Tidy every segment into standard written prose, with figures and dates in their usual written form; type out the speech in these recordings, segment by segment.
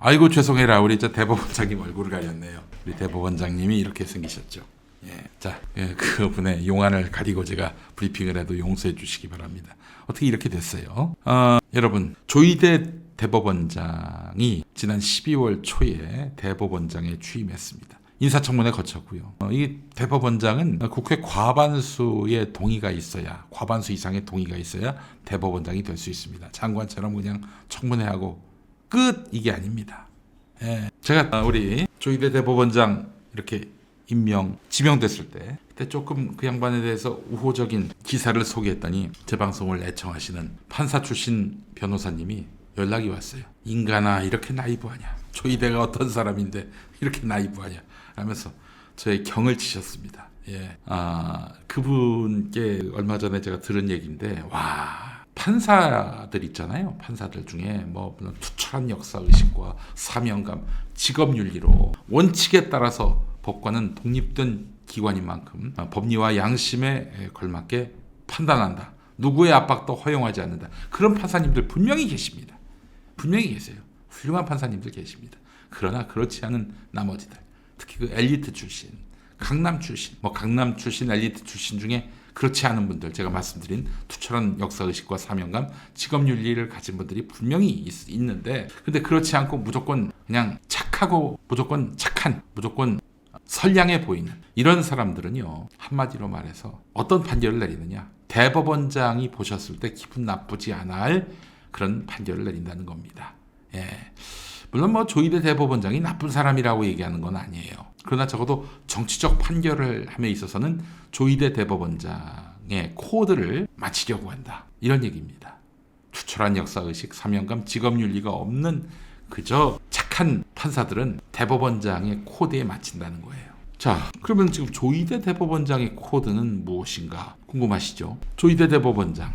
아이고 죄송해라. 우리 저 대법원장님 얼굴을 가렸네요. 우리 대법원장님이 이렇게 생기셨죠. 예, 자, 그분의 용안을 가리고 제가 브리핑을 해도 용서해 주시기 바랍니다. 어떻게 이렇게 됐어요? 여러분, 조희대 대법원장이 지난 12월 초에 대법원장에 취임했습니다. 인사청문회 거쳤고요. 이 대법원장은 국회 과반수의 동의가 있어야, 과반수 이상의 동의가 있어야 대법원장이 될 수 있습니다. 장관처럼 그냥 청문회하고 끝, 이게 아닙니다. 예, 제가 우리 조희대 대법원장 이렇게 지명됐을 때 그때 조금 그 양반에 대해서 우호적인 기사를 소개했더니 제 방송을 애청하시는 판사 출신 변호사님이 연락이 왔어요. 인간아, 이렇게 나이브하냐? 조희대가 어떤 사람인데 이렇게 나이브하냐? 하면서 저의 경을 치셨습니다. 예, 그분께 얼마 전에 제가 들은 얘기인데, 와, 판사들 있잖아요. 판사들 중에 뭐 물론 투철한 역사 의식과 사명감, 직업윤리로 원칙에 따라서 법관은 독립된 기관인 만큼 법리와 양심에 걸맞게 판단한다. 누구의 압박도 허용하지 않는다. 그런 판사님들 분명히 계십니다. 분명히 계세요. 훌륭한 판사님들 계십니다. 그러나 그렇지 않은 나머지들, 특히 그 엘리트 출신, 강남 출신, 엘리트 출신 중에 그렇지 않은 분들, 제가 말씀드린 투철한 역사의식과 사명감, 직업윤리를 가진 분들이 분명히 있는데, 근데 그렇지 않고 무조건 그냥 착하고 무조건 착한, 무조건 선량해 보이는 이런 사람들은요, 한마디로 말해서 어떤 판결을 내리느냐, 대법원장이 보셨을 때 기분 나쁘지 않아 할 그런 판결을 내린다는 겁니다. 예. 물론 뭐 조희대 대법원장이 나쁜 사람이라고 얘기하는 건 아니에요. 그러나 적어도 정치적 판결을 함에 있어서는 조희대 대법원장의 코드를 맞추려고 한다. 이런 얘기입니다. 투철한 역사의식, 사명감, 직업윤리가 없는 그저 착한 판사들은 대법원장의 코드에 맞춘다는 거예요. 자, 그러면 지금 조희대 대법원장의 코드는 무엇인가 궁금하시죠? 조희대 대법원장,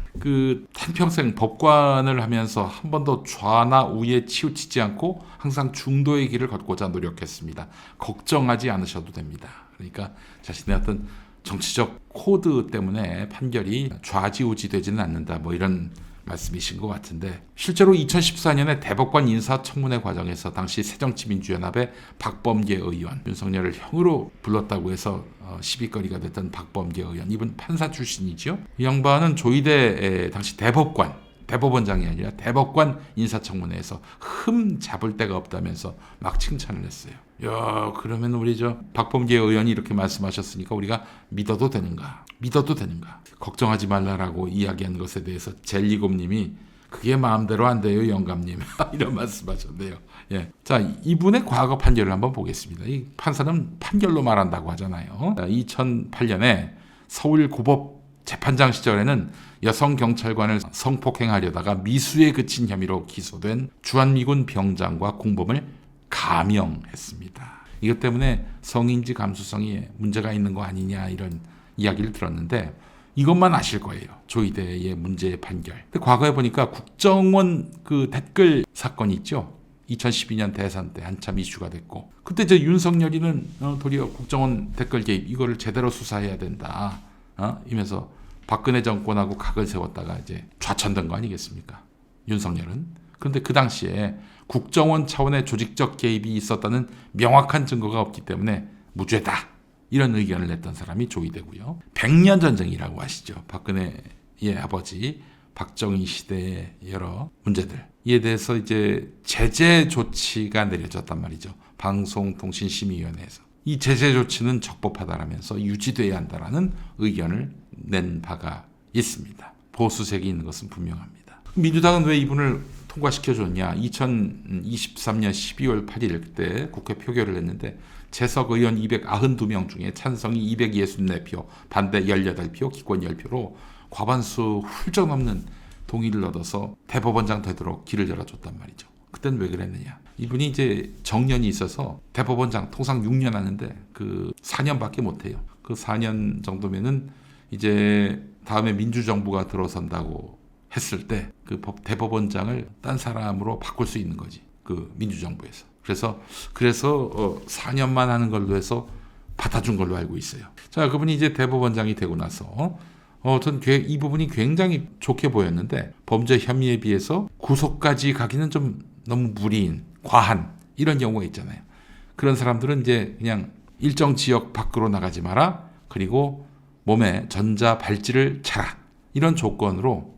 한평생 법관을 하면서 한 번도 좌나 우에 치우치지 않고 항상 중도의 길을 걷고자 노력했습니다. 걱정하지 않으셔도 됩니다. 그러니까 자신의 어떤 정치적 코드 때문에 판결이 좌지우지 되지는 않는다. 뭐 이런 말씀이신 것 같은데, 실제로 2014년에 대법관 인사청문회 과정에서 당시 새정치민주연합의 박범계 의원, 윤석열을 형으로 불렀다고 해서 시비거리가 됐던 박범계 의원, 이분 판사 출신이죠. 이 양반은 조희대 당시 대법원장이 아니라 대법관 인사청문회에서 흠 잡을 데가 없다면서 막 칭찬을 했어요. 야, 그러면 우리 박범계 의원이 이렇게 말씀하셨으니까 우리가 믿어도 되는가? 걱정하지 말라라고 이야기한 것에 대해서 젤리곰님이 그게 마음대로 안 돼요, 영감님. 이런 말씀하셨네요. 예. 자, 이분의 과거 판결을 한번 보겠습니다. 이 판사는 판결로 말한다고 하잖아요. 2008년에 서울 고법 재판장 시절에는 여성 경찰관을 성폭행하려다가 미수에 그친 혐의로 기소된 주한미군 병장과 공범을 감형했습니다. 이것 때문에 성인지 감수성이 문제가 있는 거 아니냐, 이런 이야기를 들었는데, 이것만 아실 거예요. 조희대의 문제의 판결. 근데 과거에 보니까 국정원 댓글 사건이 있죠. 2012년 대선 때 한참 이슈가 됐고, 그때 윤석열이는 도리어 국정원 댓글 개입 이거를 제대로 수사해야 된다. 이면서 박근혜 정권하고 각을 세웠다가 이제 좌천된 거 아니겠습니까? 윤석열은. 그런데 그 당시에 국정원 차원의 조직적 개입이 있었다는 명확한 증거가 없기 때문에 무죄다. 이런 의견을 냈던 사람이 조희대고요. 100년 전쟁이라고 아시죠? 박근혜의 아버지 박정희 시대의 여러 문제들. 이에 대해서 이제 제재 조치가 내려졌단 말이죠. 방송통신심의위원회에서. 이 제재 조치는 적법하다라면서 유지돼야 한다라는 의견을 낸 바가 있습니다. 보수색이 있는 것은 분명합니다. 민주당은 왜 이분을 통과시켜줬냐? 2023년 12월 8일 그때 국회 표결을 했는데 재석 의원 292명 중에 찬성이 264표, 반대 18표, 기권 10표로 과반수 훌쩍 넘는 동의를 얻어서 대법원장 되도록 길을 열어줬단 말이죠. 그때는 왜 그랬느냐? 이분이 이제 정년이 있어서 대법원장 통상 6년 하는데 4년밖에 못해요. 그 4년 정도면은 이제 다음에 민주정부가 들어선다고 했을 때 대법원장을 딴 사람으로 바꿀 수 있는 거지. 민주정부에서. 그래서 4년만 하는 걸로 해서 받아준 걸로 알고 있어요. 자, 그분이 이제 대법원장이 되고 나서 전 이 부분이 굉장히 좋게 보였는데 범죄 혐의에 비해서 구속까지 가기는 좀 너무 무리인 과한 이런 경우가 있잖아요. 그런 사람들은 이제 그냥 일정 지역 밖으로 나가지 마라. 그리고 몸에 전자 발찌를 차라. 이런 조건으로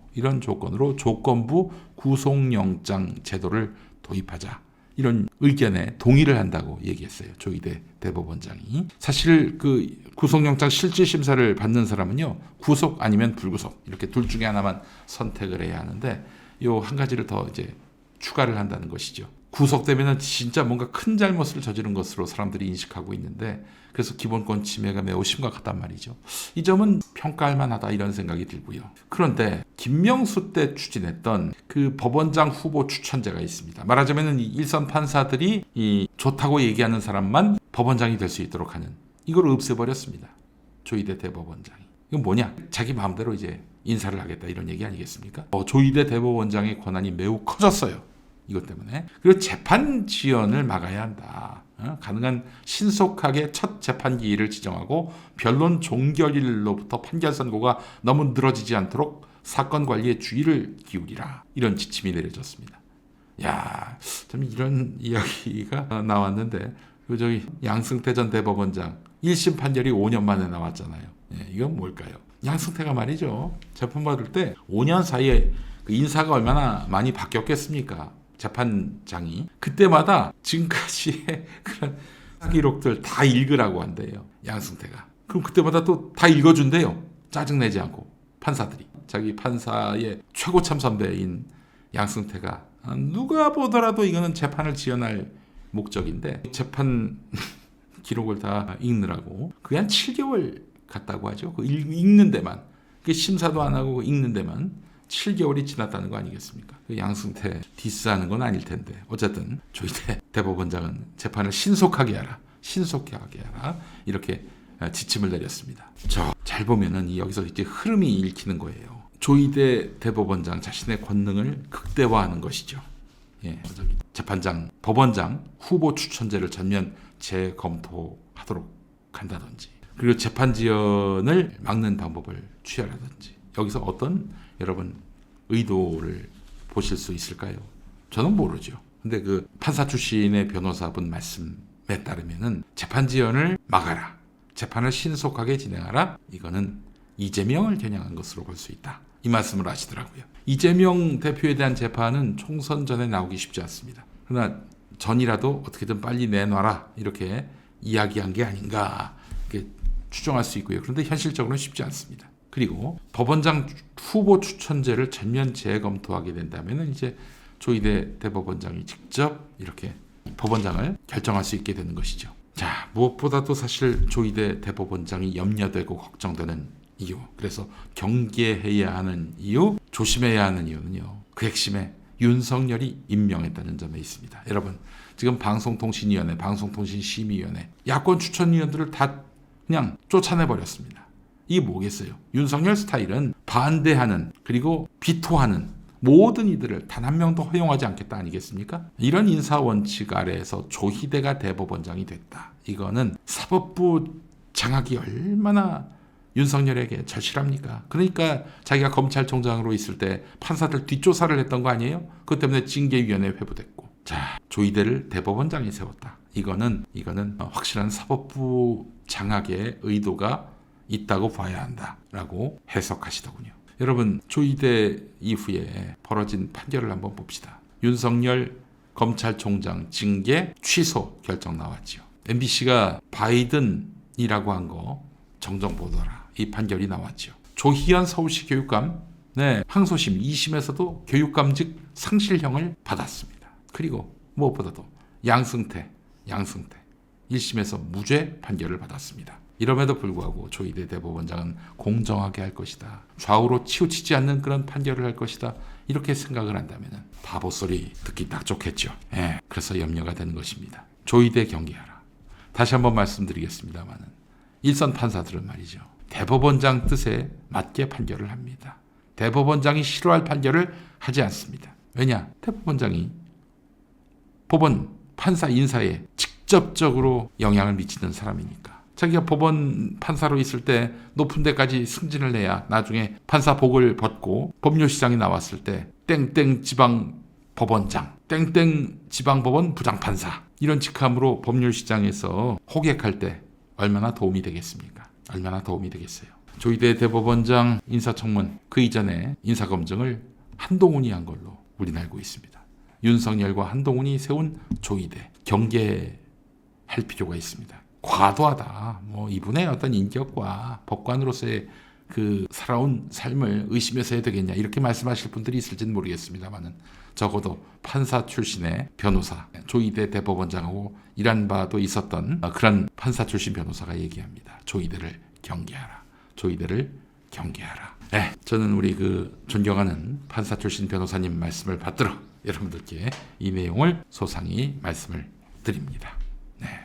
조건부 구속영장 제도를 도입하자. 이런 의견에 동의를 한다고 얘기했어요. 조희대 대법원장이. 사실 그 구속영장 실질심사를 받는 사람은요, 구속 아니면 불구속 이렇게 둘 중에 하나만 선택을 해야 하는데, 요 한 가지를 더 이제 추가를 한다는 것이죠. 구속되면은 진짜 뭔가 큰 잘못을 저지른 것으로 사람들이 인식하고 있는데, 그래서 기본권 침해가 매우 심각하단 말이죠. 이 점은 평가할 만하다 이런 생각이 들고요. 그런데 김명수 때 추진했던 그 법원장 후보 추천제가 있습니다. 말하자면 일선 판사들이 이 좋다고 얘기하는 사람만 법원장이 될 수 있도록 하는, 이걸 없애버렸습니다. 조희대 대법원장이. 이건 뭐냐? 자기 마음대로 이제 인사를 하겠다 이런 얘기 아니겠습니까? 조희대 대법원장의 권한이 매우 커졌어요. 이것 때문에. 그리고 재판 지연을 막아야 한다. 가능한 신속하게 첫 재판 기일을 지정하고 변론 종결일로부터 판결 선고가 너무 늘어지지 않도록 사건 관리에 주의를 기울이라. 이런 지침이 내려졌습니다. 야, 참 이런 이야기가 나왔는데, 저기 양승태 전 대법원장 1심 판결이 5년 만에 나왔잖아요. 이건 뭘까요? 양승태가 말이죠. 재판받을 때 5년 사이에 그 인사가 얼마나 많이 바뀌었겠습니까? 재판장이. 그때마다 지금까지의 그런 기록들 다 읽으라고 한대요. 양승태가. 그럼 그때마다 또 다 읽어준대요. 짜증내지 않고. 판사들이. 자기 판사의 최고참 선배인 양승태가 누가 보더라도 이거는 재판을 지연할 목적인데 재판 기록을 다 읽느라고 그게 한 7개월 갔다고 하죠. 그 읽는 데만. 그 심사도 안 하고 읽는 데만 7개월이 지났다는 거 아니겠습니까? 그 양승태 디스하는 건 아닐 텐데. 어쨌든 조희대 대법원장은 재판을 신속하게 하라. 이렇게 지침을 내렸습니다. 잘 보면은 여기서 이제 흐름이 읽히는 거예요. 조희대 대법원장 자신의 권능을 극대화하는 것이죠. 재판장, 법원장 후보 추천제를 전면 재검토하도록 한다든지, 그리고 재판 지연을 막는 방법을 취하라든지. 여기서 어떤 여러분 의도를 보실 수 있을까요? 저는 모르죠. 근데 그 판사 출신의 변호사분 말씀에 따르면은 재판 지연을 막아라. 재판을 신속하게 진행하라. 이거는 이재명을 겨냥한 것으로 볼 수 있다. 이 말씀을 하시더라고요. 이재명 대표에 대한 재판은 총선 전에 나오기 쉽지 않습니다. 그러나 전이라도 어떻게든 빨리 내놔라. 이렇게 이야기한 게 아닌가 이렇게 추정할 수 있고요. 그런데 현실적으로는 쉽지 않습니다. 그리고 법원장 후보 추천제를 전면 재검토하게 된다면 이제 조희대 대법원장이 직접 이렇게 법원장을 결정할 수 있게 되는 것이죠. 자, 무엇보다도 사실 조희대 대법원장이 염려되고 걱정되는 이유, 그래서 경계해야 하는 이유, 조심해야 하는 이유는요, 그 핵심에 윤석열이 임명했다는 점에 있습니다. 여러분, 지금 방송통신위원회, 방송통신심의위원회, 야권 추천위원들을 다 그냥 쫓아내버렸습니다. 이게 뭐겠어요? 윤석열 스타일은 반대하는, 그리고 비토하는 모든 이들을 단 한 명도 허용하지 않겠다 아니겠습니까? 이런 인사 원칙 아래에서 조희대가 대법원장이 됐다. 이거는 사법부 장악이 얼마나 윤석열에게 절실합니까? 그러니까 자기가 검찰총장으로 있을 때 판사들 뒷조사를 했던 거 아니에요? 그것 때문에 징계위원회 회부됐고. 자, 조희대를 대법원장이 세웠다. 이거는 확실한 사법부 장악의 의도가 있다고 봐야 한다라고 해석하시더군요. 여러분, 조희대 이후에 벌어진 판결을 한번 봅시다. 윤석열 검찰총장 징계 취소 결정 나왔죠. MBC가 바이든이라고 한 거 정정 보도하라. 이 판결이 나왔죠. 조희연 서울시 교육감, 항소심 2심에서도 교육감직 상실형을 받았습니다. 그리고 무엇보다도 양승태 1심에서 무죄 판결을 받았습니다. 이럼에도 불구하고 조희대 대법원장은 공정하게 할 것이다. 좌우로 치우치지 않는 그런 판결을 할 것이다. 이렇게 생각을 한다면 바보 소리 듣기 딱 좋겠죠. 그래서 염려가 되는 것입니다. 조희대 경계하라. 다시 한번 말씀드리겠습니다만 일선 판사들은 말이죠. 대법원장 뜻에 맞게 판결을 합니다. 대법원장이 싫어할 판결을 하지 않습니다. 왜냐? 대법원장이 법원 판사 인사에 직접적으로 영향을 미치는 사람이니까. 자기가 법원 판사로 있을 때 높은 데까지 승진을 해야 나중에 판사복을 벗고 법률시장에 나왔을 때 땡땡 지방 법원장, 땡땡 지방법원 부장판사 이런 직함으로 법률시장에서 호객할 때 얼마나 도움이 되겠습니까? 얼마나 도움이 되겠어요. 조희대 대법원장 인사청문 그 이전에 인사검증을 한동훈이 한 걸로 우리는 알고 있습니다. 윤석열과 한동훈이 세운 조희대 경계할 필요가 있습니다. 과도하다. 이분의 어떤 인격과 법관으로서의 그 살아온 삶을 의심해서 해야 되겠냐 이렇게 말씀하실 분들이 있을지는 모르겠습니다만은 적어도 판사 출신의 변호사 조희대 대법원장하고 일한 바도 있었던 그런 판사 출신 변호사가 얘기합니다. 조희대를 경계하라. 조희대를 경계하라. 네, 저는 우리 그 존경하는 판사 출신 변호사님 말씀을 받들어 여러분들께 이 내용을 소상히 말씀을 드립니다.